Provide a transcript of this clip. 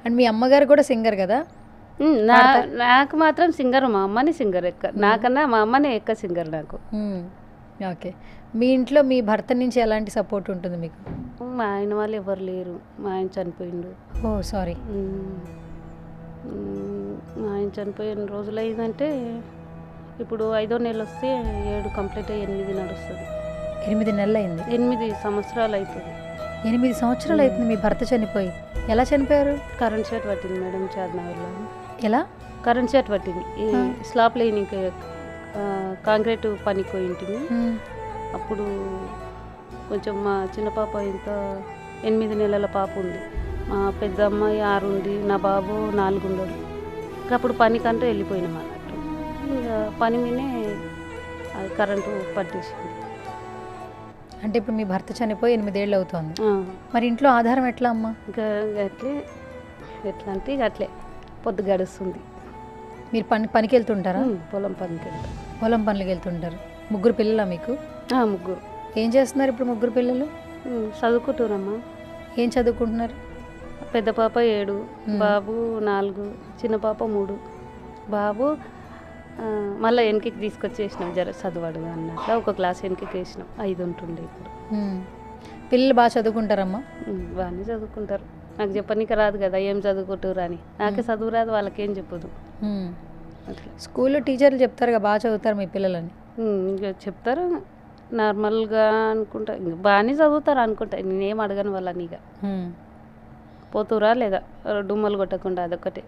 And మీ అమ్మగారు కూడా singer కదా? నాకు మాత్రం సింగర్, మా అమ్మని సింగర్ ఎక్క, నాకన్నా మా అమ్మనే ఎక్క సింగర్ నాకు. ఓకే. మీ ఇంట్లో మీ భర్త నుంచి ఎలాంటి సపోర్ట్ ఉంటుంది మీకు? మా ఆయన వాళ్ళు ఎవరు లేరు, మా ఆయన చనిపోయిండు. ఓ సారీ. మా ఆయన చనిపోయిన రోజులు అయిందంటే ఇప్పుడు 5వ నెల వస్తే 7 కంప్లీట్ అయ్యి 8 నడుస్తుంది. 8 నెలలు అయింది. 8 సంవత్సరాలు అవుతుంది. 8 సంవత్సరాలు అవుతుంది మీ భర్త చనిపోయి. ఎలా చనిపోయారు? కరెంట్ షాట్ పట్టింది మేడం చార్నగర్లో. ఎలా? కరెంట్ షాట్ పట్టింది. ఈ స్లాబ్ లైనింగ్ కాంక్రీట్ పనికి పోయింటిమి. అప్పుడు కొంచెం మా చిన్న పాప ఇంత 8 నెలల పాప ఉంది, మా పెద్ద అమ్మాయి 6 ఉంది, నా బాబు 4 ఉన్నాడు. అప్పుడు పనికంటూ వెళ్ళిపోయినాం అన్నట్టు. ఇంకా పని మీదే అది కరెంటు పట్టేసింది. అంటే ఇప్పుడు మీ భర్త చనిపోయి 8 ఏళ్ళు అవుతుంది. మరి ఇంట్లో ఆధారం ఎట్లా అమ్మా? ఇంకా అట్లే, ఎట్లా అంటే ఇక అట్లే పొద్దు గడుస్తుంది. మీరు పనికి వెళ్తుంటారా? పొలం పనికి వెళ్తాం. పొలం పనులకి వెళ్తుంటారు. 3 పిల్లలా మీకు? 3. ఏం చేస్తున్నారు ఇప్పుడు 3 పిల్లలు? చదువుకుంటున్నామ్మా. ఏం చదువుకుంటున్నారు? పెద్ద పాప 7, బాబు 4, చిన్న పాప 3. బాబు మళ్ళీ వెనకకి తీసుకొచ్చేసినాం, జర చదవడు అన్నట్ల ఒక క్లాస్ వెనకకి వేసినాం. 5 ఉంటుండే ఇప్పుడు. పిల్లలు బాగా చదువుకుంటారమ్మా? బాగానే చదువుకుంటారు. నాకు చెప్పనీకి రాదు కదా ఏం చదువుకుంటారు అని. నాకే చదువు రాదు, వాళ్ళకేం చెప్పదు. స్కూల్లో టీచర్లు చెప్తారుగా బాగా చదువుతారు మీ పిల్లలని? ఇంకా చెప్తారు నార్మల్గా అనుకుంటా. ఇంకా బాగానే చదువుతారు అనుకుంటా, నేనేం అడగను వాళ్ళని. ఇక పోతురా లేదా డుమ్మలు కొట్టకుండా, అదొక్కటే.